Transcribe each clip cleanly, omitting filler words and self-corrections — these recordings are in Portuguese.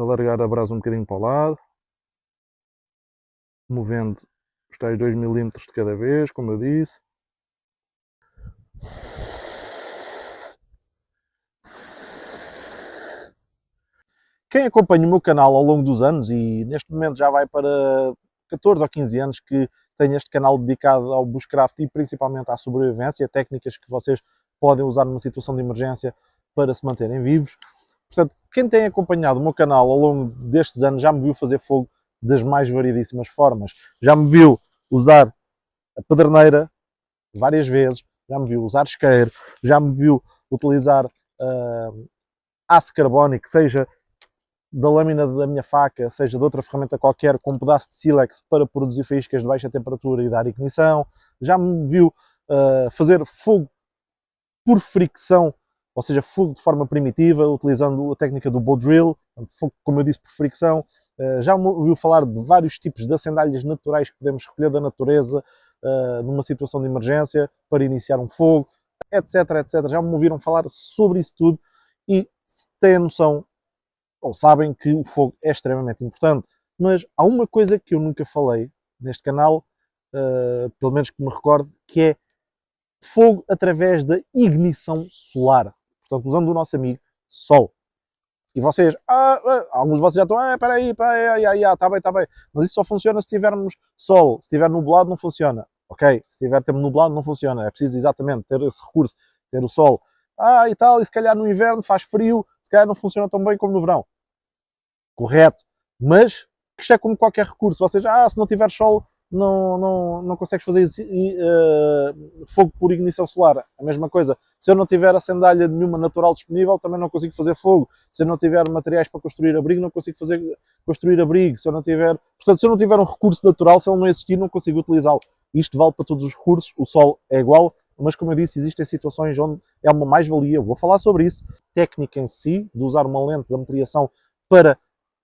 alargar a brasa um bocadinho para o lado, movendo os tais 2 milímetros de cada vez, como eu disse. Quem acompanha o meu canal ao longo dos anos, e neste momento já vai para 14 ou 15 anos que tenho este canal dedicado ao bushcraft e principalmente à sobrevivência, técnicas que vocês podem usar numa situação de emergência para se manterem vivos. Portanto, quem tem acompanhado o meu canal ao longo destes anos já me viu fazer fogo das mais variedíssimas formas. Já me viu usar a pederneira várias vezes, já me viu usar isqueiro, já me viu utilizar aço carbónico, seja da lâmina da minha faca, seja de outra ferramenta qualquer, com um pedaço de sílex para produzir faíscas de baixa temperatura e dar ignição. Já me viu fazer fogo por fricção, ou seja, fogo de forma primitiva, utilizando a técnica do bow drill, fogo, como eu disse, por fricção. Já me ouviu falar de vários tipos de acendalhas naturais que podemos recolher da natureza numa situação de emergência para iniciar um fogo, etc, etc. Já me ouviram falar sobre isso tudo e têm a noção, ou sabem, que o fogo é extremamente importante. Mas há uma coisa que eu nunca falei neste canal, pelo menos que me recordo, que é fogo através da ignição solar. Portanto, usando o nosso amigo Sol. E vocês, alguns de vocês já estão, espera aí, está bem, está bem. Mas isso só funciona se tivermos Sol. Se estiver nublado, não funciona. Ok? Se tiver tempo nublado, não funciona. É preciso exatamente ter esse recurso, ter o Sol. E tal, e se calhar no inverno faz frio, se calhar não funciona tão bem como no verão. Correto. Mas isto é como qualquer recurso. Vocês, se não tiver sol, não consegues fazer fogo por ignição solar. A mesma coisa. Se eu não tiver a sandália nenhuma natural disponível, também não consigo fazer fogo. Se eu não tiver materiais para construir abrigo, não consigo construir abrigo. Portanto, se eu não tiver um recurso natural, se ele não existir, não consigo utilizá-lo. Isto vale para todos os recursos. O sol é igual. Mas, como eu disse, existem situações onde é uma mais-valia. Vou falar sobre isso. A técnica em si, de usar uma lente de ampliação para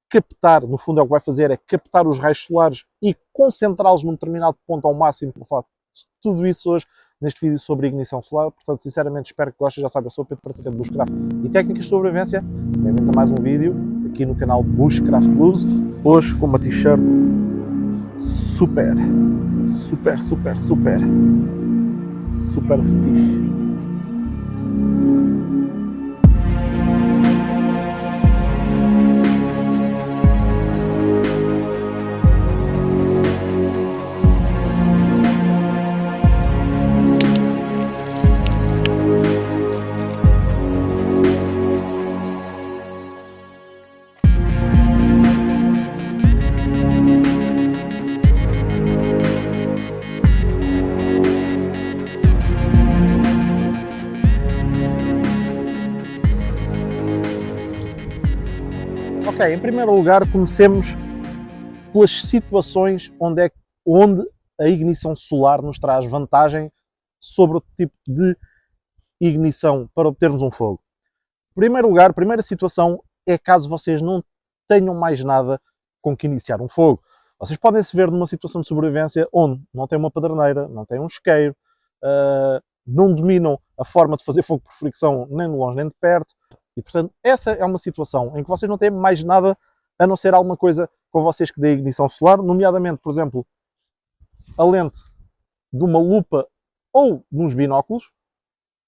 captar, no fundo é o que vai fazer, é captar os raios solares e concentrá-los num determinado ponto ao máximo. Vou falar tudo isso hoje neste vídeo sobre ignição solar. Portanto, sinceramente, espero que gostem. Já sabem, eu sou o Pedro, praticante de bushcraft e técnicas de sobrevivência. Bem-vindos a mais um vídeo aqui no canal Bushcraft Blues. Hoje com uma t-shirt super fixe. Ok, em primeiro lugar, comecemos pelas situações onde a ignição solar nos traz vantagem sobre outro tipo de ignição para obtermos um fogo. Em primeiro lugar, a primeira situação é caso vocês não tenham mais nada com que iniciar um fogo. Vocês podem se ver numa situação de sobrevivência onde não têm uma pederneira, não têm um isqueiro, não dominam a forma de fazer fogo por fricção nem de longe nem de perto. E, portanto, essa é uma situação em que vocês não têm mais nada a não ser alguma coisa com vocês que dê ignição solar, nomeadamente, por exemplo, a lente de uma lupa ou de uns binóculos.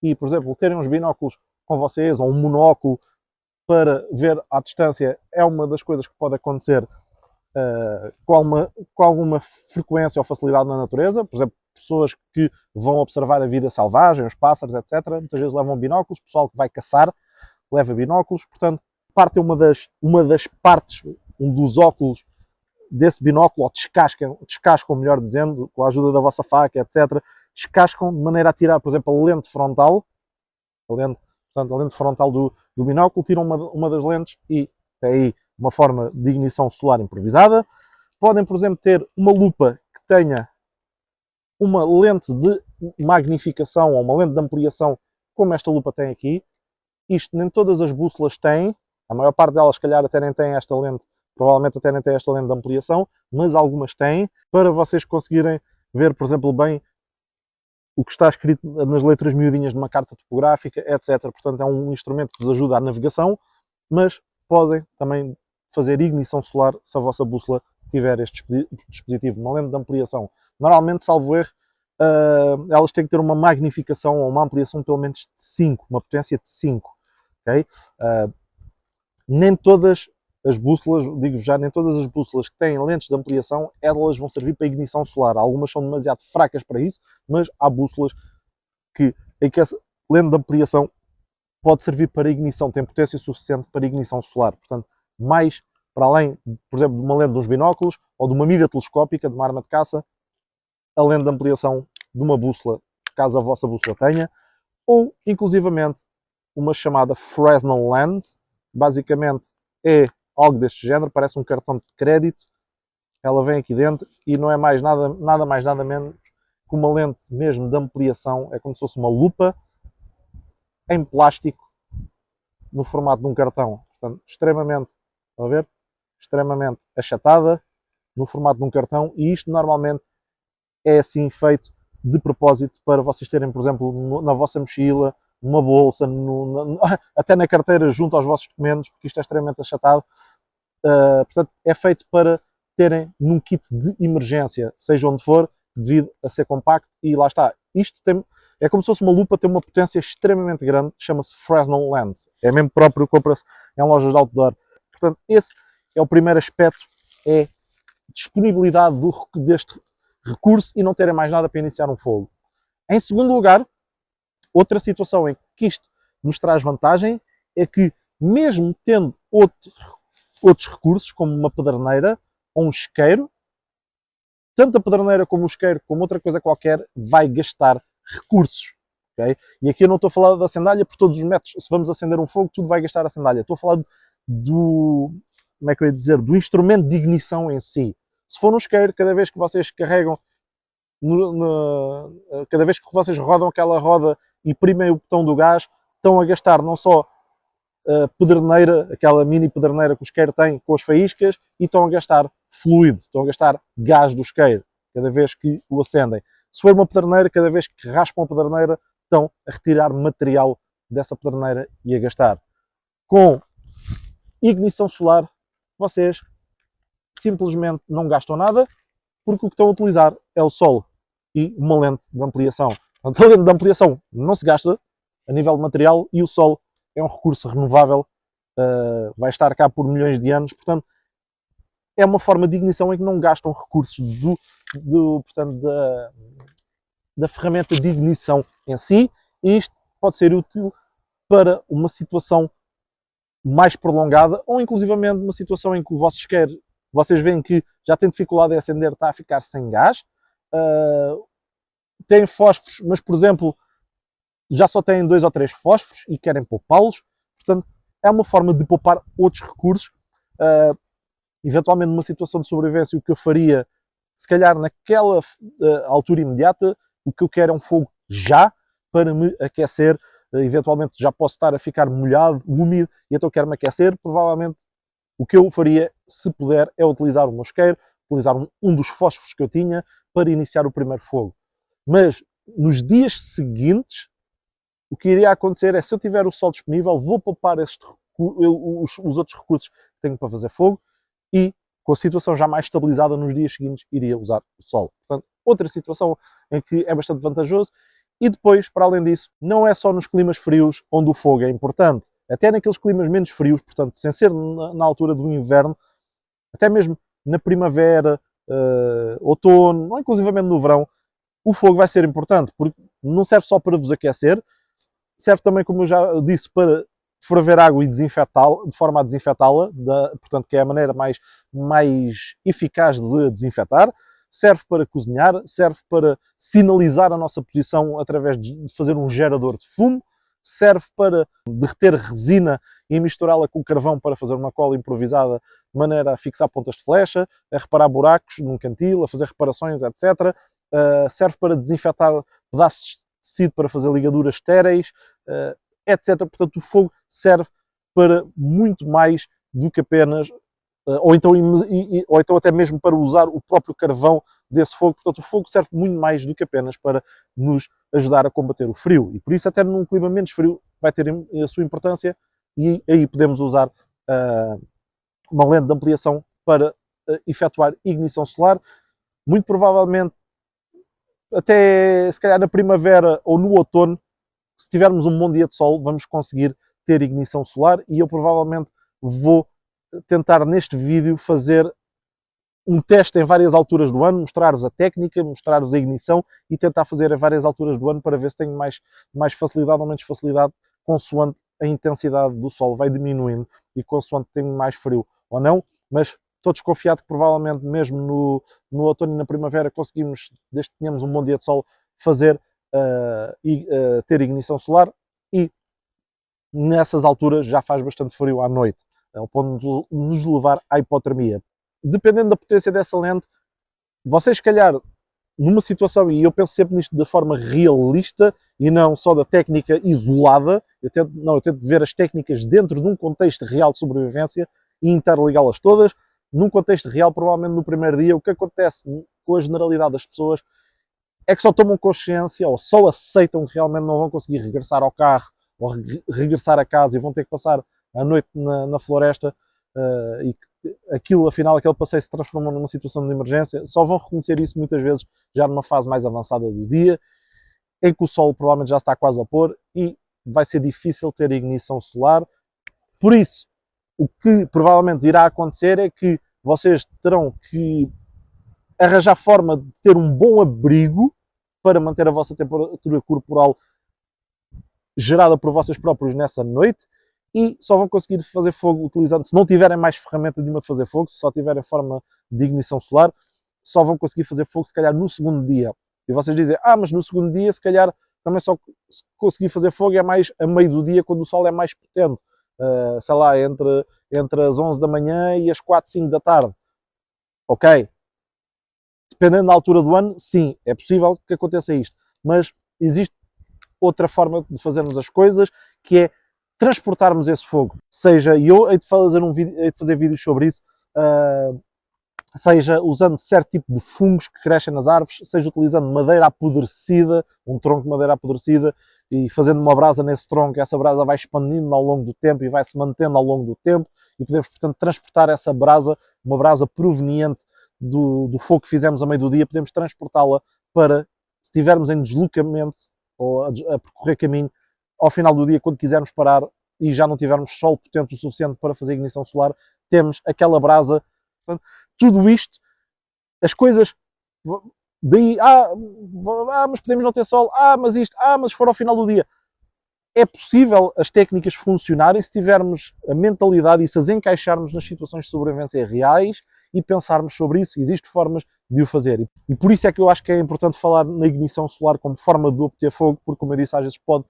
E, por exemplo, terem uns binóculos com vocês ou um monóculo para ver à distância é uma das coisas que pode acontecer com alguma frequência ou facilidade na natureza. Por exemplo, pessoas que vão observar a vida selvagem, os pássaros, etc. Muitas vezes levam binóculos, pessoal que vai caçar leva binóculos, portanto, parte é uma das partes, um dos óculos desse binóculo, ou descascam, melhor dizendo, com a ajuda da vossa faca, etc., descascam de maneira a tirar, por exemplo, a lente frontal, portanto, a lente frontal do binóculo, tiram uma das lentes e tem aí uma forma de ignição solar improvisada. Podem, por exemplo, ter uma lupa que tenha uma lente de magnificação ou uma lente de ampliação, como esta lupa tem aqui. Isto nem todas as bússolas têm, a maior parte delas, se calhar, até nem tem esta lente, provavelmente até nem tem esta lente de ampliação, mas algumas têm, para vocês conseguirem ver, por exemplo, bem o que está escrito nas letras miudinhas de uma carta topográfica, etc. Portanto, é um instrumento que vos ajuda à navegação, mas podem também fazer ignição solar se a vossa bússola tiver este dispositivo, uma lente de ampliação. Normalmente, salvo erro, elas têm que ter uma magnificação ou uma ampliação pelo menos de 5, uma potência de 5. Okay? Nem todas as bússolas, digo já, nem todas as bússolas que têm lentes de ampliação, elas vão servir para ignição solar. Algumas são demasiado fracas para isso, mas há bússolas em que essa lente de ampliação pode servir para ignição, tem potência suficiente para ignição solar. Portanto, mais para além, por exemplo, de uma lente de uns binóculos ou de uma mira telescópica, de uma arma de caça, a lente de ampliação de uma bússola, caso a vossa bússola tenha, ou inclusivamente uma chamada Fresnel Lens, basicamente é algo deste género, parece um cartão de crédito, ela vem aqui dentro e não é mais nada mais nada menos que uma lente mesmo de ampliação, é como se fosse uma lupa em plástico no formato de um cartão, portanto extremamente, estão a ver? Extremamente achatada no formato de um cartão, e isto normalmente é assim feito de propósito para vocês terem, por exemplo, na vossa mochila, numa bolsa, até na carteira junto aos vossos documentos, porque isto é extremamente achatado. Portanto, é feito para terem num kit de emergência, seja onde for, devido a ser compacto, e lá está. Isto é como se fosse uma lupa, tem uma potência extremamente grande, chama-se Fresnel Lens. É mesmo próprio, compra-se em lojas de outdoor. Portanto, esse é o primeiro aspecto, é disponibilidade deste recurso e não terem mais nada para iniciar um fogo. Em segundo lugar, outra situação em que isto nos traz vantagem é que, mesmo tendo outros recursos, como uma pederneira ou um isqueiro, tanto a pederneira como o isqueiro, como outra coisa qualquer, vai gastar recursos. Okay? E aqui eu não estou a falar da sandália por todos os métodos. Se vamos acender um fogo, tudo vai gastar a sandália. Estou a falar como é que eu ia dizer, do instrumento de ignição em si. Se for um isqueiro, cada vez que vocês carregam, cada vez que vocês rodam aquela roda e primem o botão do gás, estão a gastar não só a pederneira, aquela mini pederneira que o isqueiro tem com as faíscas, e estão a gastar fluido, estão a gastar gás do isqueiro, cada vez que o acendem. Se for uma pederneira, cada vez que raspam a pederneira, estão a retirar material dessa pederneira e a gastar. Com ignição solar, vocês simplesmente não gastam nada, porque o que estão a utilizar é o sol e uma lente de ampliação. Portanto, a lente de ampliação não se gasta a nível de material, e o sol é um recurso renovável, vai estar cá por milhões de anos, portanto é uma forma de ignição em que não gastam recursos portanto, da ferramenta de ignição em si, e isto pode ser útil para uma situação mais prolongada, ou inclusivamente uma situação em que o vosso isqueiro, vocês veem que já tem dificuldade em acender, está a ficar sem gás, tem fósforos, mas por exemplo já só têm 2 ou 3 fósforos e querem poupá-los. Portanto, é uma forma de poupar outros recursos. Eventualmente numa situação de sobrevivência, o que eu faria, se calhar naquela altura imediata, o que eu quero é um fogo já, para me aquecer. Eventualmente já posso estar a ficar molhado, úmido, e então quero-me aquecer. Provavelmente o que eu faria, se puder, é utilizar o meu isqueiro, utilizar um dos fósforos que eu tinha para iniciar o primeiro fogo. Mas nos dias seguintes, o que iria acontecer é, se eu tiver o sol disponível, vou poupar os outros recursos que tenho para fazer fogo, e com a situação já mais estabilizada nos dias seguintes, iria usar o sol. Portanto, outra situação em que é bastante vantajoso. E depois, para além disso, não é só nos climas frios onde o fogo é importante. Até naqueles climas menos frios, portanto, sem ser na altura do inverno, até mesmo na primavera, outono, ou inclusivamente no verão, o fogo vai ser importante, porque não serve só para vos aquecer, serve também, como eu já disse, para ferver água e desinfetá-la, de forma a desinfetá-la, portanto, que é a maneira mais eficaz de desinfetar. Serve para cozinhar, serve para sinalizar a nossa posição através de fazer um gerador de fumo, serve para derreter resina e misturá-la com carvão para fazer uma cola improvisada de maneira a fixar pontas de flecha, a reparar buracos num cantil, a fazer reparações, etc. Serve para desinfetar pedaços de tecido para fazer ligaduras estéreis, etc. Portanto, o fogo serve para muito mais do que apenas, ou então até mesmo para usar o próprio carvão desse fogo. Portanto, o fogo serve muito mais do que apenas para nos ajudar a combater o frio. E por isso, até num clima menos frio, vai ter a sua importância, e aí podemos usar uma lente de ampliação para efetuar ignição solar. Muito provavelmente, até se calhar na primavera ou no outono, se tivermos um bom dia de sol, vamos conseguir ter ignição solar, e eu provavelmente vou tentar neste vídeo fazer um teste em várias alturas do ano, mostrar-vos a técnica, mostrar-vos a ignição e tentar fazer em várias alturas do ano para ver se tenho mais facilidade ou menos facilidade, consoante a intensidade do sol vai diminuindo e consoante tenho mais frio ou não, mas estou desconfiado que provavelmente mesmo no outono e na primavera conseguimos, desde que tenhamos um bom dia de sol, fazer ter ignição solar, e nessas alturas já faz bastante frio à noite, ao ponto de nos levar à hipotermia. Dependendo da potência dessa lente, vocês se calhar numa situação, e eu penso sempre nisto de forma realista e não só da técnica isolada, eu tento ver as técnicas dentro de um contexto real de sobrevivência e interligá-las todas. Num contexto real, provavelmente no primeiro dia, o que acontece com a generalidade das pessoas é que só tomam consciência ou só aceitam que realmente não vão conseguir regressar ao carro ou regressar a casa e vão ter que passar a noite na floresta, e que aquilo, afinal, aquele passeio se transformou numa situação de emergência. Só vão reconhecer isso muitas vezes já numa fase mais avançada do dia, em que o sol provavelmente já está quase a pôr e vai ser difícil ter ignição solar. Por isso, o que provavelmente irá acontecer é que vocês terão que arranjar forma de ter um bom abrigo para manter a vossa temperatura corporal gerada por vocês próprios nessa noite, e só vão conseguir fazer fogo utilizando, se não tiverem mais ferramenta nenhuma de fazer fogo, se só tiverem forma de ignição solar, só vão conseguir fazer fogo se calhar no segundo dia. E vocês dizem, mas no segundo dia se calhar também só conseguir fazer fogo é mais a meio do dia, quando o sol é mais potente, sei lá, entre as 11 da manhã e as 4, 5 da tarde. Ok, dependendo da altura do ano, sim, é possível que aconteça isto, mas existe outra forma de fazermos as coisas, que é transportarmos esse fogo. Seja, e eu hei de fazer vídeos sobre isso, seja usando certo tipo de fungos que crescem nas árvores, seja utilizando madeira apodrecida, um tronco de madeira apodrecida, e fazendo uma brasa nesse tronco, essa brasa vai expandindo ao longo do tempo e vai se mantendo ao longo do tempo, e podemos, portanto, transportar essa brasa, uma brasa proveniente do fogo que fizemos a meio do dia, podemos transportá-la para, se estivermos em deslocamento ou a percorrer caminho, ao final do dia, quando quisermos parar e já não tivermos sol potente o suficiente para fazer ignição solar, temos aquela brasa. Portanto, tudo isto, as coisas, daí, mas podemos não ter sol, mas isto, mas se for ao final do dia. É possível as técnicas funcionarem se tivermos a mentalidade e se as encaixarmos nas situações de sobrevivência reais e pensarmos sobre isso. Existem formas de o fazer. E por isso é que eu acho que é importante falar na ignição solar como forma de obter fogo, porque, como eu disse, às vezes pode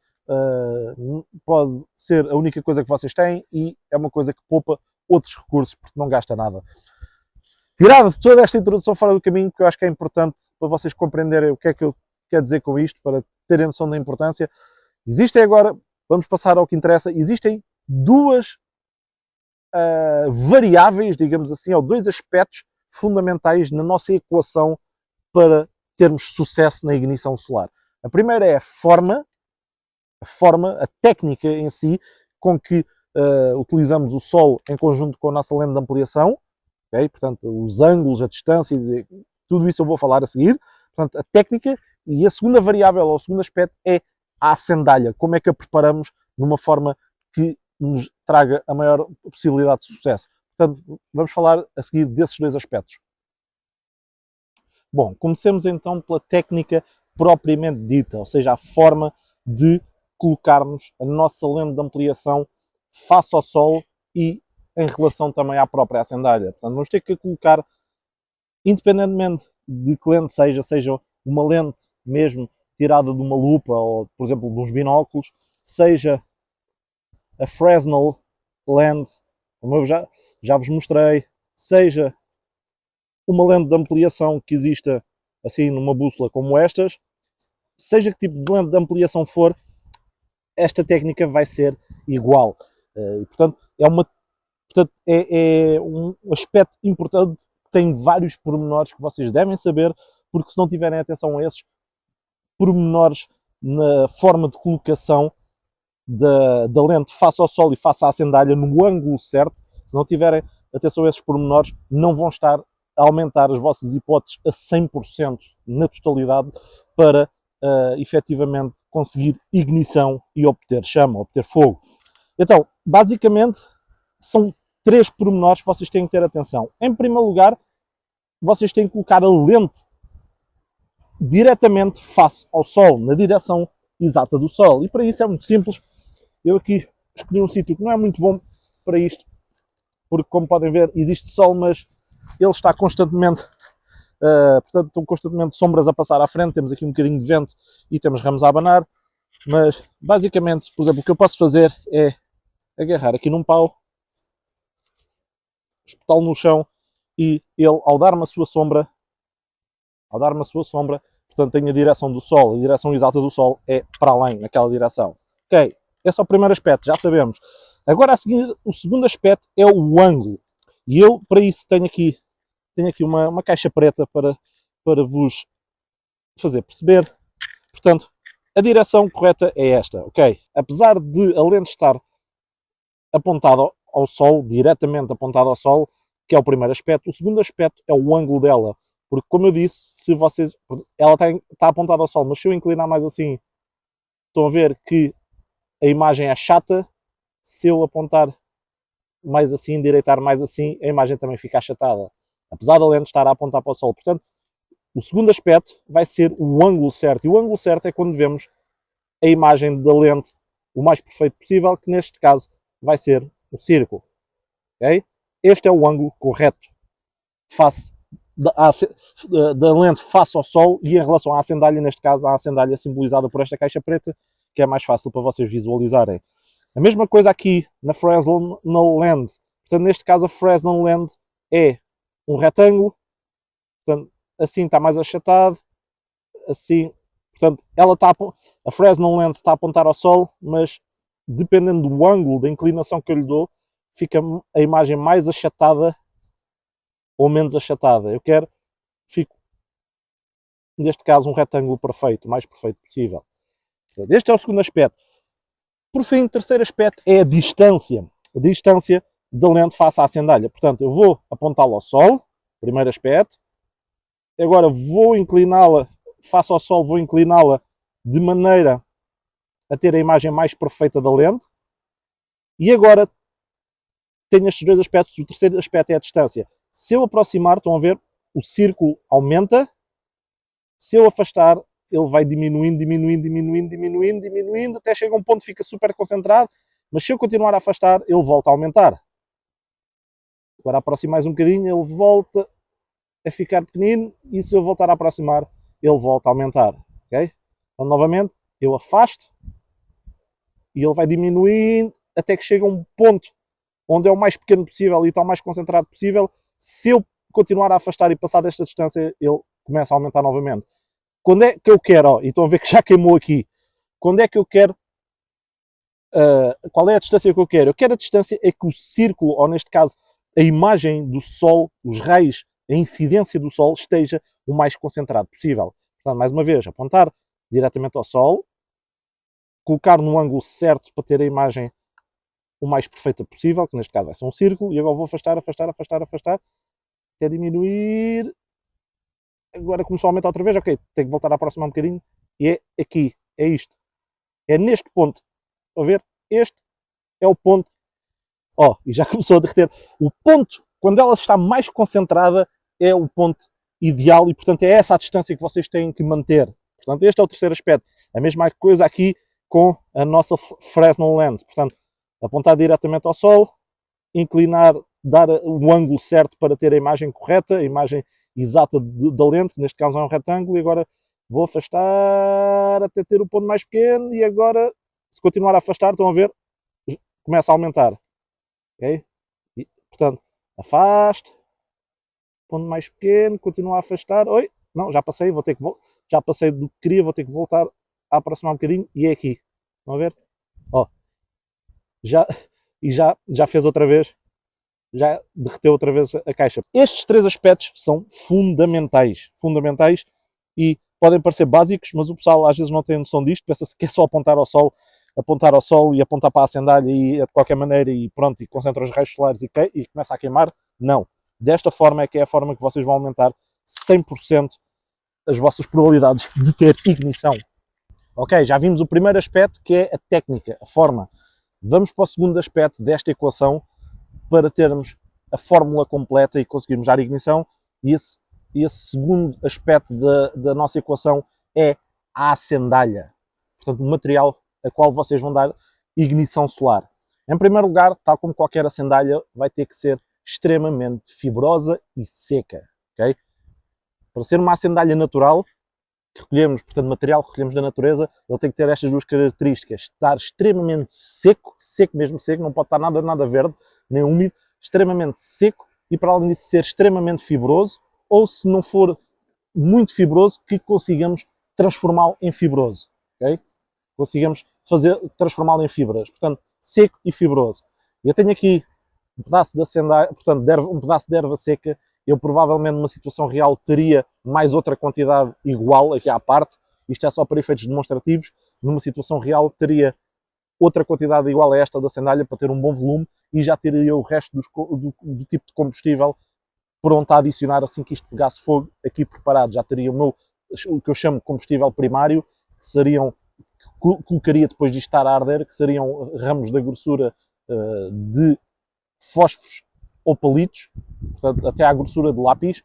ser a única coisa que vocês têm e é uma coisa que poupa outros recursos, porque não gasta nada. Tirado de toda esta introdução fora do caminho, que eu acho que é importante para vocês compreenderem o que é que eu quero dizer com isto, para terem noção da importância, existem agora, vamos passar ao que interessa, existem duas variáveis, digamos assim, ou dois aspectos fundamentais na nossa equação para termos sucesso na ignição solar. A primeira é a forma, a técnica em si, com que utilizamos o sol em conjunto com a nossa lente de ampliação, okay? Portanto, os ângulos, a distância, tudo isso eu vou falar a seguir. Portanto, a técnica. E a segunda variável, ou o segundo aspecto, é a acendalha. Como é que a preparamos de uma forma que nos traga a maior possibilidade de sucesso. Portanto, vamos falar a seguir desses dois aspectos. Bom, comecemos então pela técnica propriamente dita, ou seja, a forma de colocarmos a nossa lente de ampliação face ao sol e em relação também à própria acendalha. Portanto, vamos ter que colocar, independentemente de que lente seja uma lente mesmo tirada de uma lupa ou, por exemplo, de uns binóculos, seja a Fresnel lens, como eu já vos mostrei, seja uma lente de ampliação que exista assim numa bússola como estas, seja que tipo de lente de ampliação for, esta técnica vai ser igual. Portanto, é um aspecto importante que tem vários pormenores que vocês devem saber, porque se não tiverem atenção a esses pormenores na forma de colocação da lente face ao sol e face à acendalha no ângulo certo, se não tiverem atenção a esses pormenores, não vão estar a aumentar as vossas hipóteses a 100% na totalidade para efetivamente conseguir ignição e obter chama, obter fogo. Então, basicamente, são 3 pormenores que vocês têm que ter atenção. Em primeiro lugar, vocês têm que colocar a lente diretamente face ao sol, na direção exata do sol. E para isso é muito simples. Eu aqui escolhi um sítio que não é muito bom para isto, porque como podem ver, existe sol, mas ele está constantemente, portanto, estão constantemente sombras a passar à frente, temos aqui um bocadinho de vento e temos ramos a abanar, mas basicamente, por exemplo, o que eu posso fazer é agarrar aqui num pau, espetá-lo no chão e ele, ao dar-me a sua sombra, portanto, tem a direção do sol, a direção exata do sol é para além, naquela direção. Ok, esse é o primeiro aspecto, já sabemos. Agora, a seguir, o segundo aspecto é o ângulo. E eu, para isso, tenho aqui uma caixa preta para vos fazer perceber. Portanto, a direção correta é esta, ok? Apesar de a lente estar apontada ao sol, diretamente apontada ao sol, que é o primeiro aspecto, o segundo aspecto é o ângulo dela. Porque, como eu disse, se vocês, ela está apontada ao sol, mas se eu inclinar mais assim, estão a ver que a imagem é chata. Se eu apontar mais assim, endireitar mais assim, a imagem também fica achatada, apesar da lente estar a apontar para o sol. Portanto, o segundo aspecto vai ser o ângulo certo. E o ângulo certo é quando vemos a imagem da lente o mais perfeito possível, que neste caso vai ser o círculo. Okay? Este é o ângulo correto face da lente face ao sol e em relação à sandália, neste caso, a sandália simbolizada por esta caixa preta, que é mais fácil para vocês visualizarem. A mesma coisa aqui na Fresnel Lens. Portanto, neste caso, a Fresnel Lens é um retângulo. Portanto, assim está mais achatado. Assim. Portanto, a Fresnel Lens está a apontar ao sol, mas dependendo do ângulo, da inclinação que eu lhe dou, fica a imagem mais achatada ou menos achatada. Eu fico, neste caso, um retângulo perfeito, o mais perfeito possível. Este é o segundo aspecto. Por fim, o terceiro aspecto é a distância. A distância da lente face à sandália. Portanto, eu vou apontá-la ao sol, primeiro aspecto. Agora vou incliná-la face ao sol, vou incliná-la de maneira a ter a imagem mais perfeita da lente. E agora tenho estes dois aspectos. O terceiro aspecto é a distância. Se eu aproximar, estão a ver, o círculo aumenta. Se eu afastar, ele vai diminuindo, até chega a um ponto que fica super concentrado, mas se eu continuar a afastar, ele volta a aumentar. Agora aproximo mais um bocadinho, ele volta a ficar pequenino, e se eu voltar a aproximar, ele volta a aumentar. Okay? Então, novamente, eu afasto, e ele vai diminuindo, até que chega a um ponto onde é o mais pequeno possível e está o mais concentrado possível. Se eu continuar a afastar e passar desta distância, ele começa a aumentar novamente. Quando é que eu quero, e estão a ver que já queimou aqui, quando é que eu quero, qual é a distância que eu quero? Eu quero a distância é que o círculo, ou neste caso, a imagem do sol, os raios, a incidência do sol esteja o mais concentrado possível. Portanto, mais uma vez, apontar diretamente ao sol, colocar no ângulo certo para ter a imagem o mais perfeita possível, que neste caso vai ser um círculo, e agora vou afastar, até diminuir. Agora começou a aumentar outra vez, ok, tenho que voltar a aproximar um bocadinho, e é aqui, é isto. É neste ponto. Estão a ver? Este é o ponto. E já começou a derreter. O ponto, quando ela está mais concentrada, é o ponto ideal, e portanto é essa a distância que vocês têm que manter. Portanto, este é o terceiro aspecto. A mesma coisa aqui com a nossa Fresnel Lens. Portanto, apontar diretamente ao sol, inclinar, dar o ângulo certo para ter a imagem correta, a imagem exata da lente, que neste caso é um retângulo, e agora vou afastar até ter o ponto mais pequeno, e agora, se continuar a afastar, estão a ver, começa a aumentar. Ok? E, portanto, afasto, ponto mais pequeno, continuo a afastar, não, já passei, já passei do que queria, vou ter que voltar a aproximar um bocadinho, e é aqui. Estão a ver? Já fez outra vez, já derreteu outra vez a caixa. Estes três aspectos são fundamentais, e podem parecer básicos, mas o pessoal às vezes não tem noção disto, pensa-se que é só apontar ao sol, apontar ao sol e apontar para a sandália e de qualquer maneira e pronto, e concentra os raios solares e começa a queimar. Não. Desta forma é que é a forma que vocês vão aumentar 100% as vossas probabilidades de ter ignição. Ok, já vimos o primeiro aspecto, que é a técnica, a forma. Vamos para o segundo aspecto desta equação para termos a fórmula completa e conseguirmos dar ignição. E esse segundo aspecto da nossa equação é a acendalha. Portanto, o material a qual vocês vão dar ignição solar. Em primeiro lugar, tal como qualquer acendalha, vai ter que ser extremamente fibrosa e seca. Okay? Para ser uma acendalha natural, que recolhemos, portanto, material que recolhemos da natureza, ele tem que ter estas duas características: estar extremamente seco, seco mesmo seco, não pode estar nada verde, nem úmido, extremamente seco e, para além disso, ser extremamente fibroso, ou se não for muito fibroso, que consigamos transformá-lo em fibroso. Okay? Consigamos transformá-lo em fibras. Portanto, seco e fibroso. Eu tenho aqui um pedaço de acendalha, portanto, um pedaço de erva seca. Eu provavelmente numa situação real teria mais outra quantidade igual aqui à parte. Isto é só para efeitos demonstrativos. Numa situação real teria outra quantidade igual a esta da sandália para ter um bom volume e já teria o resto do tipo de combustível pronto a adicionar assim que isto pegasse fogo aqui preparado. Já teria o que eu chamo de combustível primário, que seriam, que colocaria depois de estar a arder, que seriam ramos da grossura de fósforos ou palitos, portanto, até à grossura de lápis,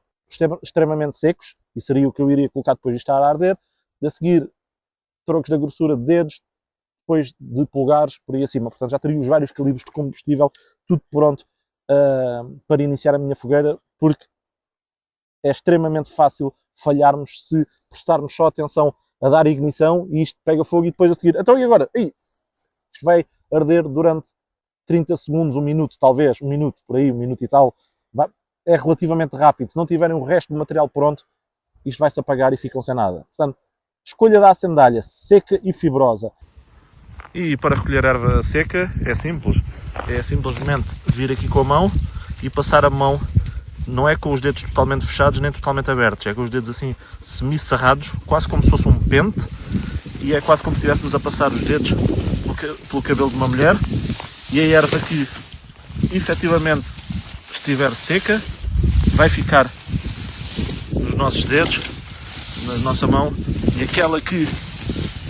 extremamente secos, e seria o que eu iria colocar depois de estar a arder. A seguir, trocos da grossura de dedos, depois de polegares, por aí acima. Portanto, já teria os vários calibres de combustível, tudo pronto para iniciar a minha fogueira, porque é extremamente fácil falharmos se prestarmos só atenção a dar ignição e isto pega fogo e depois a seguir, então e agora? Isto vai arder durante 30 segundos, um minuto talvez, um minuto por aí, um minuto e tal. É relativamente rápido. Se não tiverem o resto do material pronto, isto vai-se apagar e ficam sem nada. Portanto, escolha da acendalha seca e fibrosa. E para recolher erva seca é simples. É simplesmente vir aqui com a mão e passar a mão, não é com os dedos totalmente fechados nem totalmente abertos, é com os dedos assim semi-cerrados, quase como se fosse um pente, e é quase como se estivéssemos a passar os dedos pelo cabelo de uma mulher, e a erva que efetivamente estiver seca vai ficar nos nossos dedos, na nossa mão, e aquela que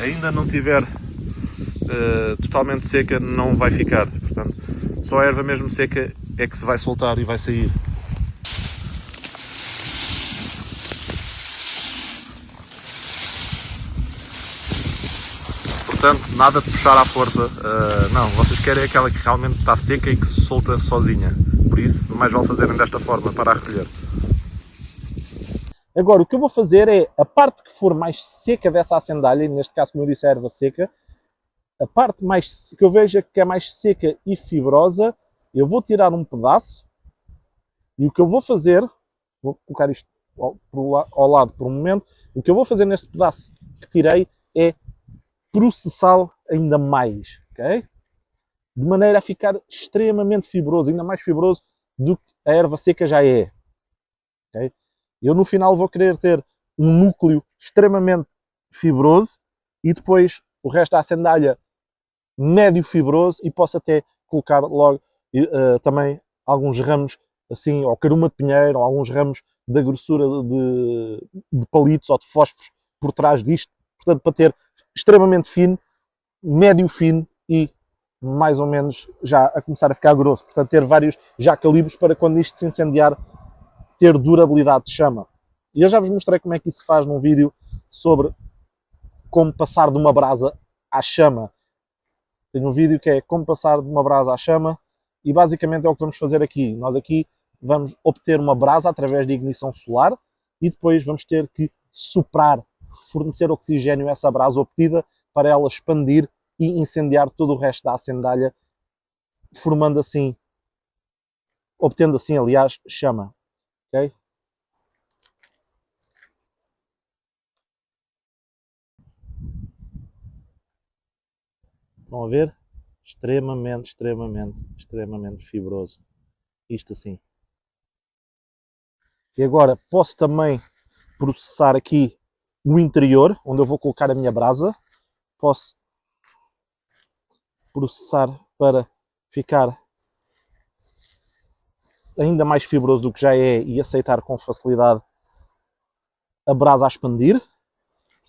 ainda não tiver totalmente seca não vai ficar. Portanto, só a erva mesmo seca é que se vai soltar e vai sair. Portanto, nada de puxar à força, não, vocês querem aquela que realmente está seca e que se solta sozinha. Por isso, mais vale fazerem desta forma para a recolher. Agora, o que eu vou fazer é, a parte que for mais seca dessa acendalha, neste caso, como eu disse, a erva seca, a parte mais que eu vejo que é mais seca e fibrosa, eu vou tirar um pedaço e o que eu vou fazer, vou colocar isto ao lado por um momento, o que eu vou fazer neste pedaço que tirei é processá-lo ainda mais, ok? De maneira a ficar extremamente fibroso, ainda mais fibroso do que a erva seca já é. Okay? Eu no final vou querer ter um núcleo extremamente fibroso e depois o resto da acendalha médio fibroso e posso até colocar logo também alguns ramos assim, ou caruma de pinheiro, ou alguns ramos da grossura de palitos ou de fósforos por trás disto, portanto para ter extremamente fino, médio fino e mais ou menos já a começar a ficar grosso. Portanto, ter vários já calibres para quando isto se incendiar ter durabilidade de chama. E eu já vos mostrei como é que isso se faz num vídeo sobre como passar de uma brasa à chama. Tenho um vídeo que é como passar de uma brasa à chama e basicamente é o que vamos fazer aqui. Nós aqui vamos obter uma brasa através de ignição solar e depois vamos ter que soprar, fornecer oxigênio a essa brasa obtida para ela expandir e incendiar todo o resto da acendalha, formando assim, obtendo assim, aliás, chama. Okay? Estão a ver? Extremamente fibroso. Isto assim. E agora posso também processar aqui o interior, onde eu vou colocar a minha brasa. Posso processar para ficar ainda mais fibroso do que já é e aceitar com facilidade a brasa a expandir.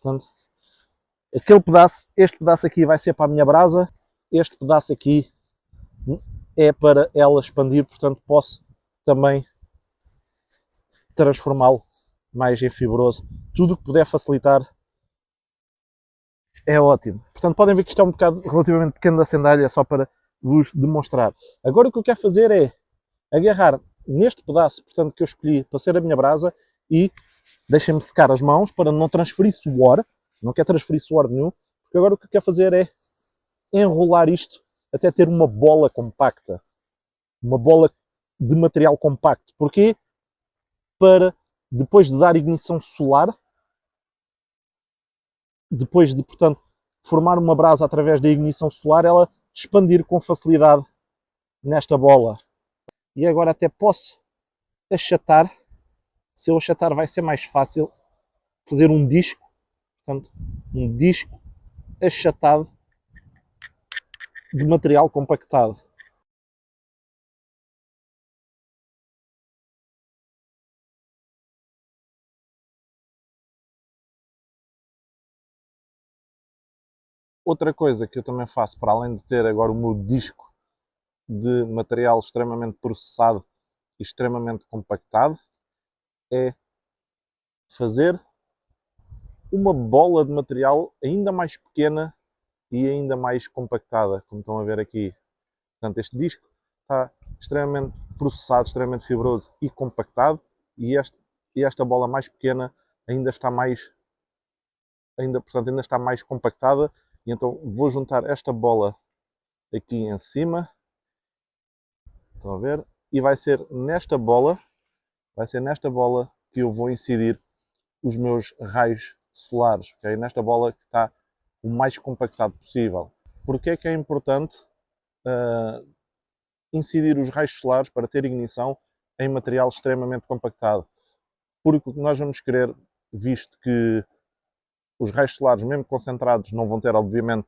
Portanto, este pedaço aqui vai ser para a minha brasa, este pedaço aqui é para ela expandir, portanto posso também transformá-lo mais em fibroso. Tudo o que puder facilitar é ótimo. Portanto, podem ver que isto é um bocado relativamente pequeno da sandália, só para vos demonstrar. Agora o que eu quero fazer é agarrar neste pedaço, portanto, que eu escolhi para ser a minha brasa e deixem-me secar as mãos para não transferir suor. Não quero transferir suor nenhum, porque agora o que eu quero fazer é enrolar isto até ter uma bola compacta. Uma bola de material compacto. Porquê? Para, depois de dar ignição solar, depois de, portanto, formar uma brasa através da ignição solar, ela expandir com facilidade nesta bola. E agora até posso achatar. Se eu achatar vai ser mais fácil fazer um disco. Portanto, um disco achatado de material compactado. Outra coisa que eu também faço, para além de ter agora o meu disco de material extremamente processado e extremamente compactado, é fazer uma bola de material ainda mais pequena e ainda mais compactada, como estão a ver aqui. Portanto, este disco está extremamente processado, extremamente fibroso e compactado, e esta bola mais pequena ainda está mais, portanto, ainda está mais compactada, e então vou juntar esta bola aqui em cima, estão a ver? E vai ser nesta bola que eu vou incidir os meus raios solares, okay? Nesta bola que está o mais compactado possível. Porque é que é importante incidir os raios solares para ter ignição em material extremamente compactado? Porque o que nós vamos querer, visto que os raios solares, mesmo concentrados, não vão ter, obviamente,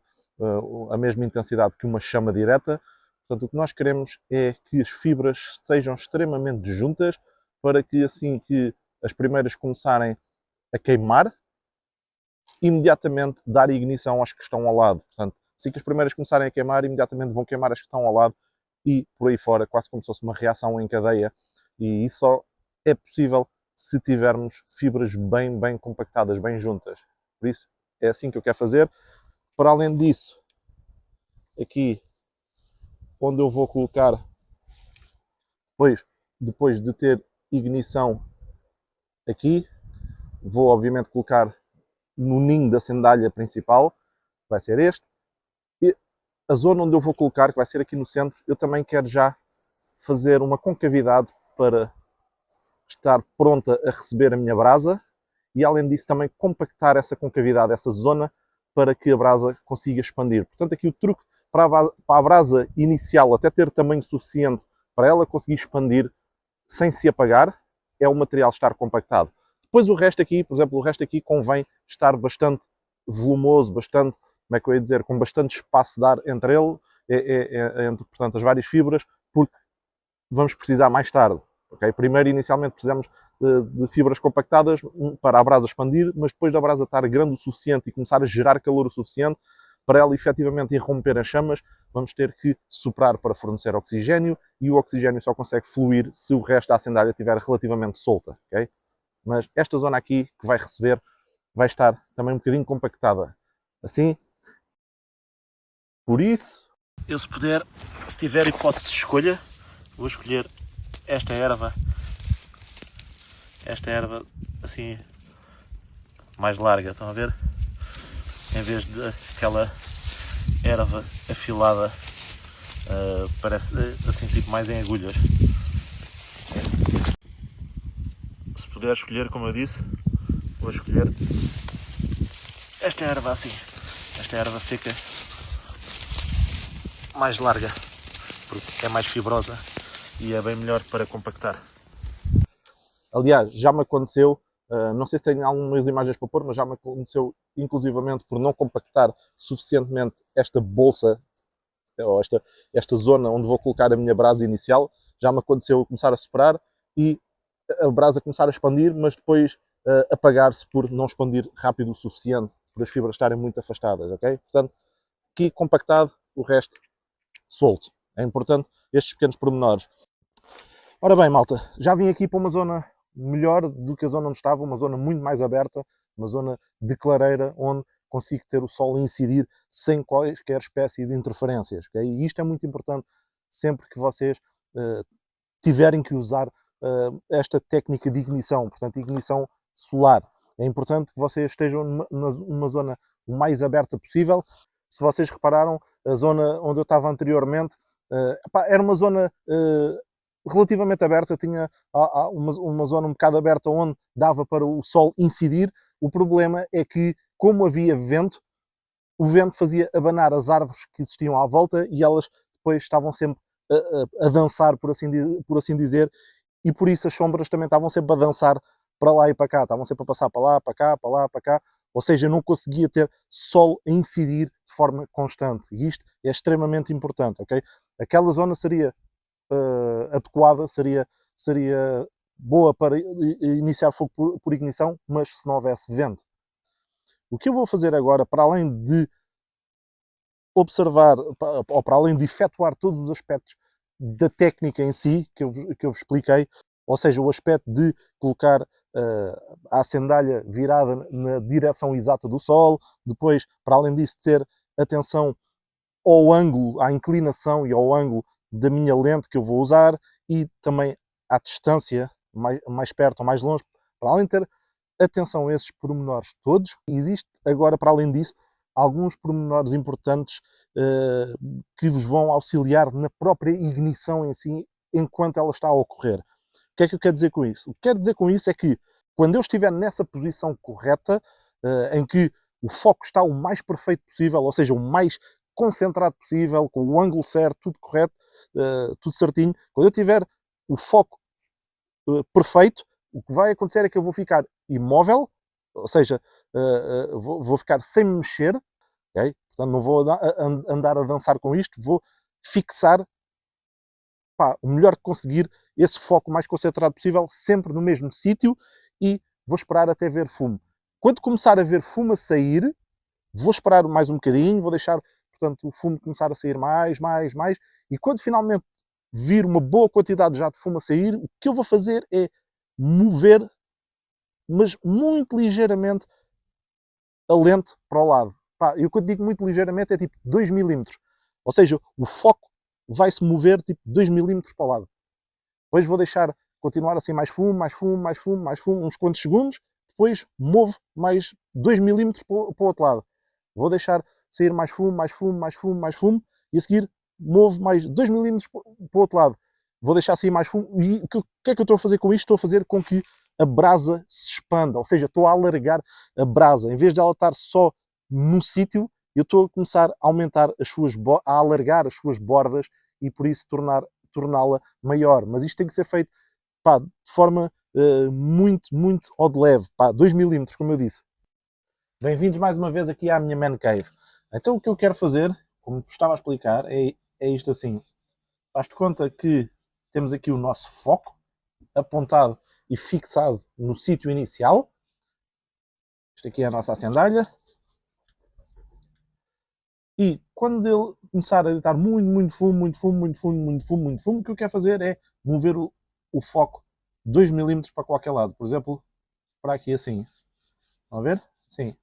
a mesma intensidade que uma chama direta. Portanto, o que nós queremos é que as fibras estejam extremamente juntas para que, assim que as primeiras começarem a queimar, imediatamente dar ignição às que estão ao lado. Portanto, assim que as primeiras começarem a queimar, imediatamente vão queimar as que estão ao lado e por aí fora, quase como se fosse uma reação em cadeia. E isso só é possível se tivermos fibras bem compactadas, bem juntas. Por isso, é assim que eu quero fazer. Para além disso, aqui onde eu vou colocar, depois de ter ignição aqui, vou obviamente colocar no ninho da sandália principal, vai ser este. E a zona onde eu vou colocar, que vai ser aqui no centro, eu também quero já fazer uma concavidade para estar pronta a receber a minha brasa e, além disso, também compactar essa concavidade, essa zona, para que a brasa consiga expandir. Portanto, aqui o truque para a brasa inicial até ter tamanho suficiente para ela conseguir expandir sem se apagar é o material estar compactado. Depois o resto aqui, por exemplo, o resto aqui convém estar bastante volumoso, bastante, como é que eu ia dizer, com bastante espaço de ar entre ele, entre, portanto, as várias fibras, porque vamos precisar mais tarde. Okay? Primeiro, inicialmente, precisamos de fibras compactadas para a brasa expandir, mas depois da brasa estar grande o suficiente e começar a gerar calor o suficiente, para ela efetivamente irromper as chamas, vamos ter que soprar para fornecer oxigênio, e o oxigênio só consegue fluir se o resto da sandália estiver relativamente solta. Okay? Mas esta zona aqui que vai receber vai estar também um bocadinho compactada. Assim, por isso, eu se puder, se tiver hipótese de escolha, vou escolher esta erva assim mais larga, estão a ver? Em vez de aquela erva afilada, parece assim tipo mais em agulhas. Se puder escolher, como eu disse, vou escolher esta erva assim, esta erva seca mais larga, porque é mais fibrosa e é bem melhor para compactar. Aliás, já me aconteceu, não sei se tenho algumas imagens para pôr, mas já me aconteceu inclusivamente por não compactar suficientemente esta bolsa ou esta zona onde vou colocar a minha brasa inicial, já me aconteceu começar a separar e a brasa começar a expandir, mas depois apagar-se por não expandir rápido o suficiente, por as fibras estarem muito afastadas, ok? Portanto, aqui compactado, o resto solto. É importante estes pequenos pormenores. Ora bem, malta, já vim aqui para uma zona melhor do que a zona onde estava, uma zona muito mais aberta, uma zona de clareira, onde consigo ter o sol a incidir sem qualquer espécie de interferências. Okay? E isto é muito importante sempre que vocês tiverem que usar esta técnica de ignição, portanto, ignição solar. É importante que vocês estejam numa zona o mais aberta possível. Se vocês repararam, a zona onde eu estava anteriormente era uma zona relativamente aberta, tinha uma zona um bocado aberta onde dava para o sol incidir. O problema é que, como havia vento, o vento fazia abanar as árvores que existiam à volta e elas depois estavam sempre a dançar, por assim dizer, e por isso as sombras também estavam sempre a dançar para lá e para cá, estavam sempre a passar para lá, para cá, para lá, para cá, ou seja, eu não conseguia ter sol a incidir de forma constante, e isto é extremamente importante, ok? Aquela zona seria adequada, seria boa para iniciar fogo por ignição, mas se não houvesse vento. O que eu vou fazer agora, para além de observar, ou para além de efetuar todos os aspectos da técnica em si, que eu vos expliquei, ou seja, o aspecto de colocar a acendalha virada na direção exata do sol, depois, para além disso, ter atenção ao ângulo, à inclinação e ao ângulo da minha lente que eu vou usar e também à distância, mais perto ou mais longe, para além de ter atenção a esses pormenores todos, existe agora, para além disso, alguns pormenores importantes que vos vão auxiliar na própria ignição em si, enquanto ela está a ocorrer. O que é que eu quero dizer com isso? O que quero dizer com isso é que, quando eu estiver nessa posição correta, em que o foco está o mais perfeito possível, ou seja, o mais concentrado possível, com o ângulo certo, tudo correto, tudo certinho, quando eu tiver o foco perfeito, o que vai acontecer é que eu vou ficar imóvel, ou seja, vou ficar sem me mexer, okay? Portanto, não vou andar a dançar com isto, vou fixar o melhor que conseguir esse foco mais concentrado possível, sempre no mesmo sítio, e vou esperar até ver fumo. Quando começar a ver fumo a sair, vou esperar mais um bocadinho, vou deixar, portanto, o fumo começar a sair mais, e quando finalmente vir uma boa quantidade já de fumo a sair, o que eu vou fazer é mover, mas muito ligeiramente, a lente para o lado. Eu quando digo muito ligeiramente é tipo 2 milímetros. Ou seja, o foco vai-se mover tipo 2 milímetros para o lado. Depois vou deixar continuar assim mais fumo, uns quantos segundos. Depois movo mais 2 milímetros para o outro lado. Vou deixar sair mais fumo, e a seguir movo mais 2 milímetros para o outro lado. Vou deixar sair mais fumo. E o que é que eu estou a fazer com isto? Estou a fazer com que a brasa se expanda, ou seja, estou a alargar a brasa. Em vez de ela estar só num sítio, eu estou a começar a aumentar a alargar as suas bordas e por isso torná-la maior. Mas isto tem que ser feito de forma muito ao de leve. 2 milímetros, como eu disse. Bem-vindos mais uma vez aqui à minha Man Cave. Então o que eu quero fazer, como vos estava a explicar, é isto assim. Faz-te conta que temos aqui o nosso foco apontado e fixado no sítio inicial. Isto aqui é a nossa acendalha. E quando ele começar a deitar muito fumo, o que eu quero fazer é mover o foco 2 milímetros para qualquer lado. Por exemplo, para aqui assim. Estão a ver? Sim.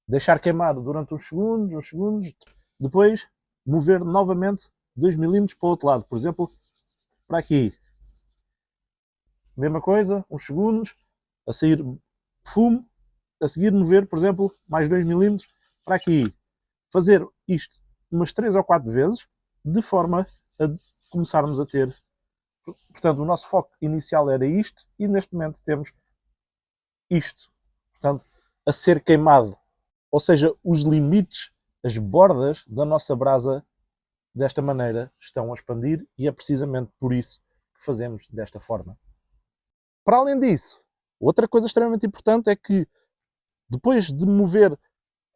Deixar queimado durante uns segundos. Depois mover novamente 2 milímetros para o outro lado. Por exemplo, para aqui. Mesma coisa, uns segundos, a sair fumo, a seguir mover, por exemplo, mais 2 milímetros para aqui. Fazer isto umas 3 ou 4 vezes, de forma a começarmos a ter... Portanto, o nosso foco inicial era isto, e neste momento temos isto. Portanto, a ser queimado. Ou seja, os limites, as bordas da nossa brasa, desta maneira, estão a expandir, e é precisamente por isso que fazemos desta forma. Para além disso, outra coisa extremamente importante é que, depois de mover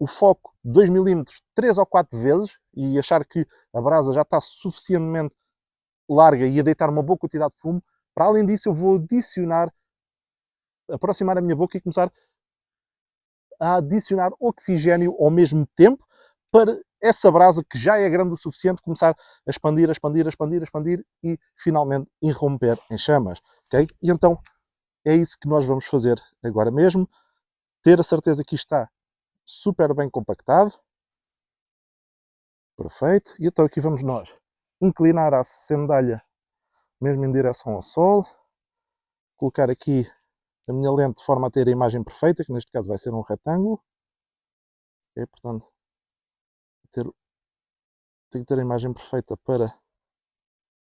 o foco 2 mm 3 ou 4 vezes e achar que a brasa já está suficientemente larga e a deitar uma boa quantidade de fumo, para além disso eu vou aproximar a minha boca e começar a adicionar oxigênio ao mesmo tempo para essa brasa que já é grande o suficiente começar a expandir, a expandir, a expandir, a expandir e finalmente irromper em chamas, ok? E então é isso que nós vamos fazer agora mesmo, ter a certeza que isto está super bem compactado, perfeito, e então aqui vamos nós inclinar a sandália mesmo em direção ao sol, colocar aqui a minha lente de forma a ter a imagem perfeita, que neste caso vai ser um retângulo, ok? Portanto, tenho que ter a imagem perfeita para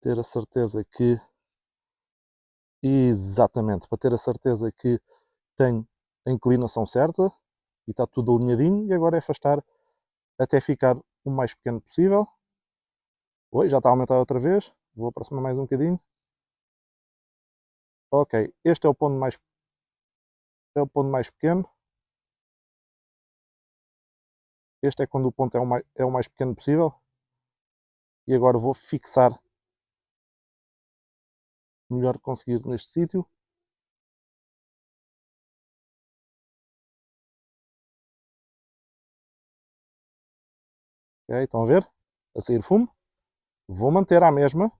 ter a certeza que, exatamente, para ter a certeza que tenho a inclinação certa e está tudo alinhadinho, e agora é afastar até ficar o mais pequeno possível. Oi, já está a aumentar outra vez, vou aproximar mais um bocadinho. Ok, este é o ponto mais pequeno. Este é quando o ponto é o mais pequeno possível. E agora vou fixar o melhor que conseguir neste sítio. Ok, estão a ver? A sair fumo. Vou manter a mesma.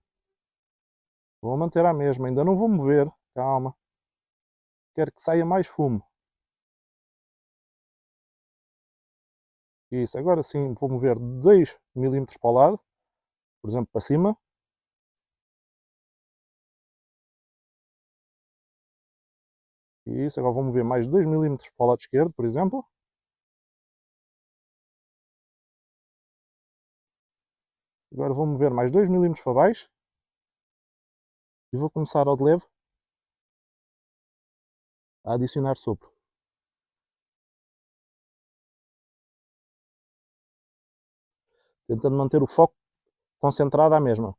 Ainda não vou mover. Calma. Quero que saia mais fumo. Isso, agora sim vou mover 2 mm para o lado. Por exemplo, para cima. Isso, agora vou mover mais 2 mm para o lado esquerdo, por exemplo. Agora vou mover mais 2 mm para baixo. E vou começar ao de leve a adicionar sopro. Tentando manter o foco concentrado à mesma.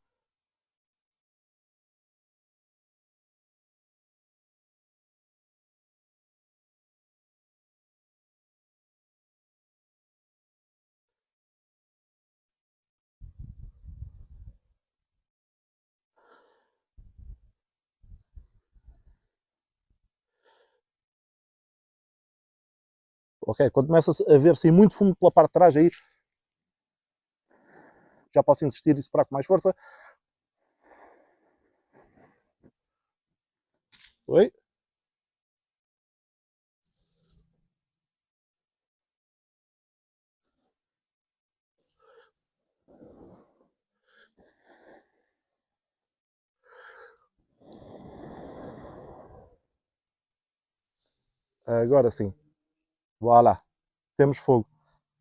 Ok, quando começa a ver sair muito fumo pela parte de trás, aí já posso insistir e soprar com mais força. Oi? Agora sim. Voilà. Temos fogo.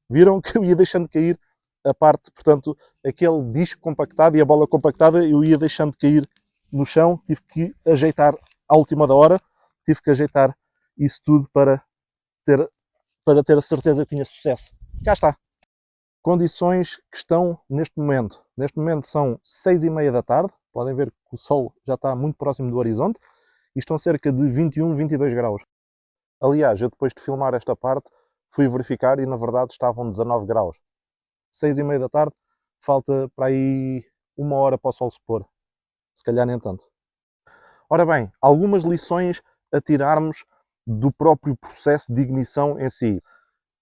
Viram que eu ia deixando cair a parte, portanto, aquele disco compactado e a bola compactada, eu ia deixando cair no chão, tive que ajeitar à última da hora, tive que ajeitar isso tudo ter, para ter a certeza que tinha sucesso. Cá está. Condições que estão neste momento. Neste momento são 6h30 da tarde, podem ver que o sol já está muito próximo do horizonte e estão cerca de 21, 22 graus. Aliás, eu depois de filmar esta parte fui verificar e na verdade estavam 19 graus. 6h30 da tarde, falta para aí 1 hora para o sol se pôr. Se calhar nem tanto. Ora bem, algumas lições a tirarmos do próprio processo de ignição em si.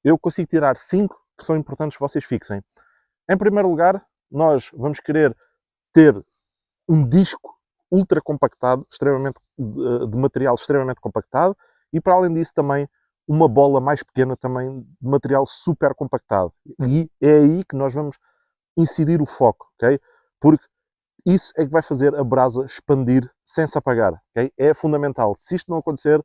Eu consigo tirar 5 que são importantes que vocês fixem. Em primeiro lugar, nós vamos querer ter um disco ultra compactado, de material extremamente compactado, e para além disso também uma bola mais pequena também de material super compactado. E é aí que nós vamos incidir o foco, ok? Porque isso é que vai fazer a brasa expandir sem se apagar, ok? É fundamental. Se isto não acontecer,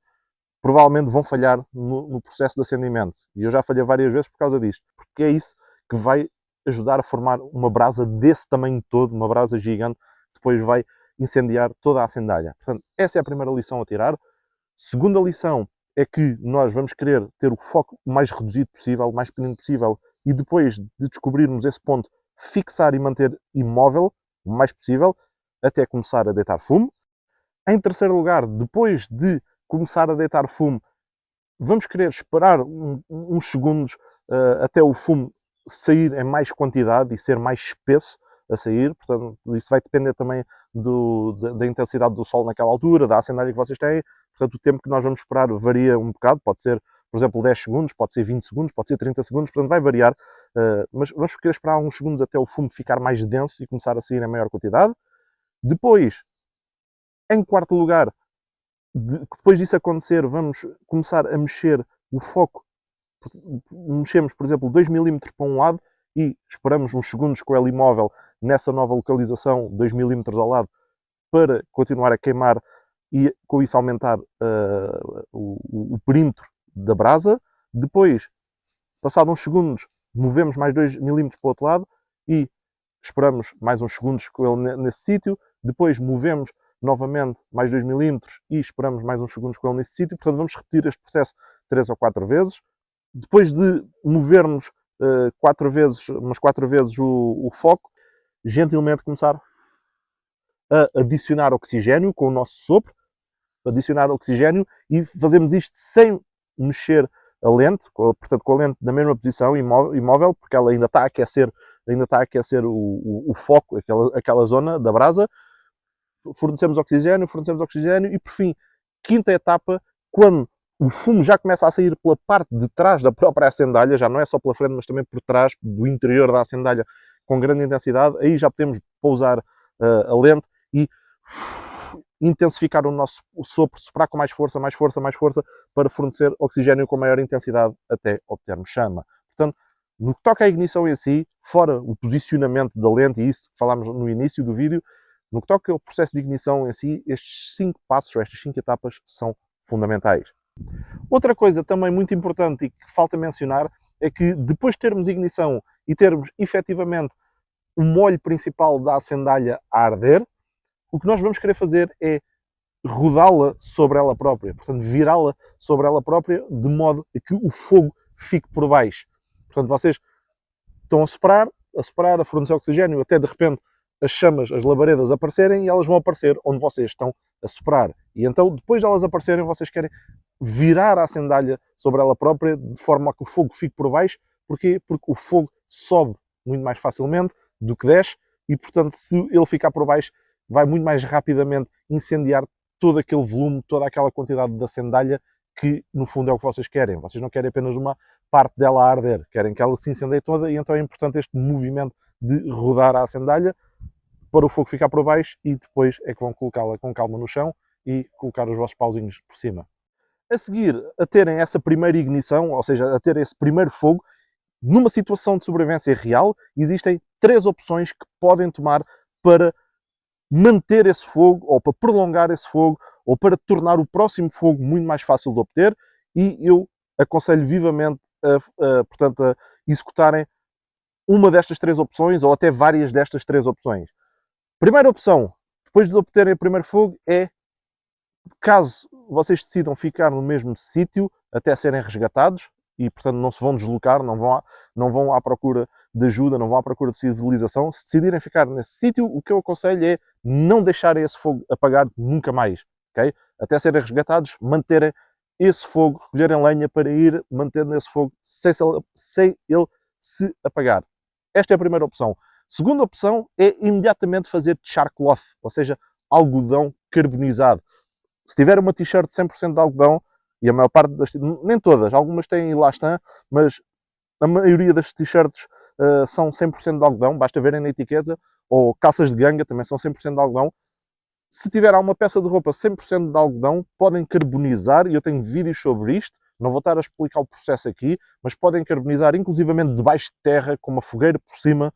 provavelmente vão falhar no processo de acendimento. E eu já falhei várias vezes por causa disto. Porque é isso que vai ajudar a formar uma brasa desse tamanho todo, uma brasa gigante, que depois vai incendiar toda a sandália. Portanto, essa é a primeira lição a tirar. Segunda lição é que nós vamos querer ter o foco o mais reduzido possível, o mais pequeno possível, e depois de descobrirmos esse ponto, fixar e manter imóvel o mais possível, até começar a deitar fumo. Em terceiro lugar, depois de começar a deitar fumo, vamos querer esperar uns segundos até o fumo sair em mais quantidade e ser mais espesso a sair. Portanto, isso vai depender também da intensidade do sol naquela altura, da acendagem que vocês têm. Portanto, o tempo que nós vamos esperar varia um bocado, pode ser, por exemplo, 10 segundos, pode ser 20 segundos, pode ser 30 segundos, portanto vai variar, mas vamos querer esperar uns segundos até o fumo ficar mais denso e começar a sair em maior quantidade. Depois, em quarto lugar, depois disso acontecer, vamos começar a mexer o foco. Mexemos, por exemplo, 2 mm para um lado e esperamos uns segundos com ele imóvel nessa nova localização, 2 mm ao lado, para continuar a queimar e com isso aumentar o perímetro da brasa. Depois, passados uns segundos, movemos mais 2 mm para o outro lado e esperamos mais uns segundos com ele nesse sítio. Depois movemos novamente mais 2 mm e esperamos mais uns segundos com ele nesse sítio. Portanto, vamos repetir este processo 3 ou 4 vezes. Depois de movermos 4 vezes o foco, gentilmente começar a adicionar oxigênio com o nosso sopro, adicionar oxigênio, e fazemos isto sem mexer a lente, portanto com a lente na mesma posição, imóvel, porque ela ainda está a aquecer o foco, aquela zona da brasa. Fornecemos oxigênio e, por fim, quinta etapa, quando o fumo já começa a sair pela parte de trás da própria acendalha, já não é só pela frente, mas também por trás, do interior da acendalha, com grande intensidade, aí já podemos pousar a lente e intensificar o nosso sopro, soprar com mais força, para fornecer oxigênio com maior intensidade até obtermos chama. Portanto, no que toca à ignição em si, fora o posicionamento da lente, e isso que falámos no início do vídeo, no que toca ao processo de ignição em si, estes 5 passos, ou estas 5 etapas, são fundamentais. Outra coisa também muito importante e que falta mencionar é que depois de termos ignição e termos efetivamente o molho principal da acendalha a arder, o que nós vamos querer fazer é rodá-la sobre ela própria, portanto virá-la sobre ela própria de modo a que o fogo fique por baixo. Portanto, vocês estão a soprar, a fornecer oxigênio, até de repente as chamas, as labaredas aparecerem e elas vão aparecer onde vocês estão a soprar. E então, depois de elas aparecerem, vocês querem virar a acendalha sobre ela própria de forma a que o fogo fique por baixo. Porquê? Porque o fogo sobe muito mais facilmente do que desce e, portanto, se ele ficar por baixo, vai muito mais rapidamente incendiar todo aquele volume, toda aquela quantidade de acendalha que, no fundo, é o que vocês querem. Vocês não querem apenas uma parte dela a arder, querem que ela se incendeie toda, e então é importante este movimento de rodar a acendalha para o fogo ficar por baixo e depois é que vão colocá-la com calma no chão e colocar os vossos pauzinhos por cima. A seguir, a terem essa primeira ignição, ou seja, a ter esse primeiro fogo, numa situação de sobrevivência real, existem 3 opções que podem tomar para manter esse fogo, ou para prolongar esse fogo, ou para tornar o próximo fogo muito mais fácil de obter, e eu aconselho vivamente portanto, a executarem uma destas 3 opções, ou até várias destas 3 opções. Primeira opção, depois de obterem o primeiro fogo, é caso vocês decidam ficar no mesmo sítio até serem resgatados e, portanto, não se vão deslocar, não vão à procura de ajuda, não vão à procura de civilização. Se decidirem ficar nesse sítio, o que eu aconselho é não deixarem esse fogo apagar nunca mais, ok? Até serem resgatados, manterem esse fogo, recolherem lenha para ir mantendo esse fogo sem ele se apagar. Esta é a primeira opção. Segunda opção é imediatamente fazer char cloth, ou seja, algodão carbonizado. Se tiver uma t-shirt 100% de algodão, e a maior parte das, nem todas, algumas têm elastan, mas a maioria das t-shirts são 100% de algodão, basta verem na etiqueta, ou calças de ganga também são 100% de algodão. Se tiver alguma peça de roupa 100% de algodão, podem carbonizar, e eu tenho vídeos sobre isto, não vou estar a explicar o processo aqui, mas podem carbonizar inclusivamente debaixo de terra, com uma fogueira por cima.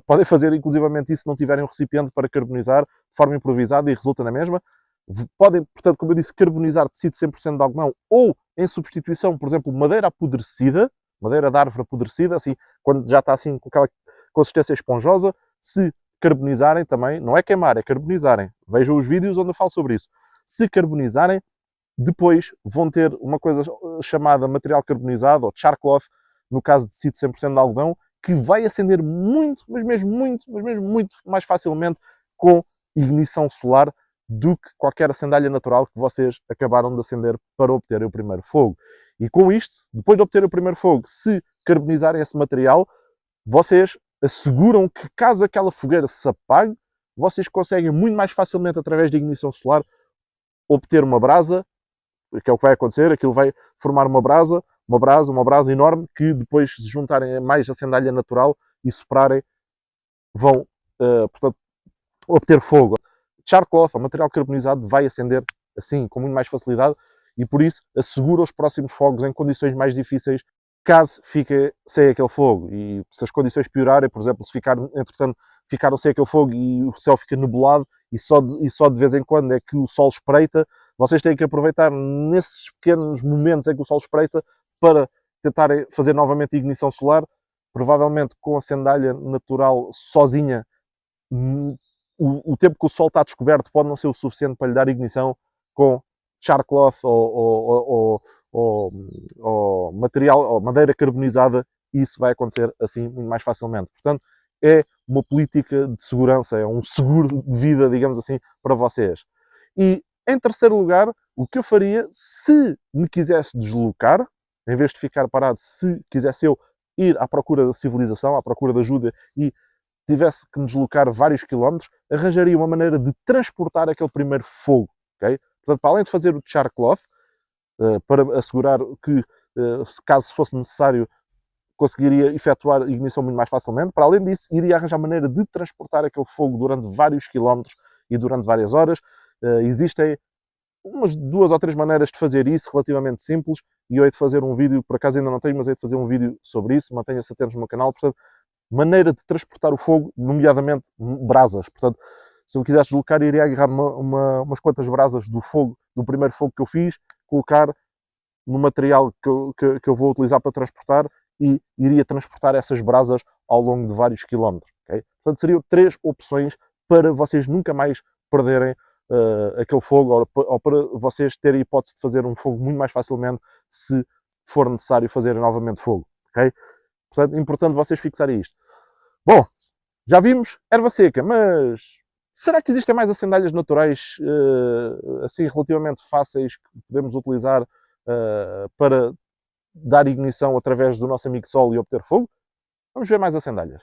Podem fazer inclusivamente isso se não tiverem um recipiente para carbonizar de forma improvisada e resulta na mesma. Podem, portanto, como eu disse, carbonizar tecido 100% de algodão, ou em substituição, por exemplo, madeira apodrecida, madeira de árvore apodrecida, assim, quando já está assim com aquela consistência esponjosa. Se carbonizarem também, não é queimar, é carbonizarem. Vejam os vídeos onde eu falo sobre isso. Se carbonizarem, depois vão ter uma coisa chamada material carbonizado, ou char cloth, no caso de tecido 100% de algodão, que vai acender muito, mas mesmo muito mais facilmente com ignição solar do que qualquer sandália natural que vocês acabaram de acender para obter o primeiro fogo. E com isto, depois de obter o primeiro fogo, se carbonizarem esse material, vocês asseguram que, caso aquela fogueira se apague, vocês conseguem muito mais facilmente, através de ignição solar, obter uma brasa, que é o que vai acontecer. Aquilo vai formar uma brasa enorme, que depois, se juntarem a mais a sandália natural e soprarem, vão, portanto, obter fogo. Charcloth, ou material carbonizado, vai acender assim, com muito mais facilidade, e por isso assegura os próximos fogos em condições mais difíceis, caso fique sem aquele fogo. E se as condições piorarem, por exemplo, se ficar, entretanto, ficaram sem aquele fogo e o céu fica nublado e só de vez em quando é que o sol espreita, vocês têm que aproveitar nesses pequenos momentos em que o sol espreita para tentarem fazer novamente a ignição solar. Provavelmente com a sandália natural sozinha, o tempo que o sol está descoberto pode não ser o suficiente para lhe dar ignição. Com charcloth ou material, ou madeira carbonizada, isso vai acontecer assim muito mais facilmente. Portanto, é uma política de segurança, é um seguro de vida, digamos assim, para vocês. E, em terceiro lugar, o que eu faria, se me quisesse deslocar, em vez de ficar parado, se quisesse eu ir à procura da civilização, à procura de ajuda, e tivesse que me deslocar vários quilómetros, arranjaria uma maneira de transportar aquele primeiro fogo. Okay? Portanto, para além de fazer o charcloth, para assegurar que, caso fosse necessário, conseguiria efetuar a ignição muito mais facilmente, para além disso, iria arranjar maneira de transportar aquele fogo durante vários quilómetros e durante várias horas. Existem umas 2 ou 3 maneiras de fazer isso, relativamente simples, e eu hei de fazer um vídeo, por acaso ainda não tenho, mas hei de fazer um vídeo sobre isso. Mantenha-se atentos no meu canal. Portanto, maneira de transportar o fogo, nomeadamente brasas. Portanto, se eu quisesse deslocar, iria agarrar umas quantas brasas do fogo, do primeiro fogo que eu fiz, colocar no material que eu vou utilizar para transportar, e iria transportar essas brasas ao longo de vários quilómetros. Okay? Portanto, seriam 3 opções para vocês nunca mais perderem aquele fogo, ou para vocês terem a hipótese de fazer um fogo muito mais facilmente, se for necessário fazer novamente fogo. Okay? Portanto, é importante vocês fixarem isto. Bom, já vimos erva seca, mas será que existem mais sandálias naturais assim relativamente fáceis que podemos utilizar para dar ignição através do nosso amigo sol e obter fogo? Vamos ver mais sandálias.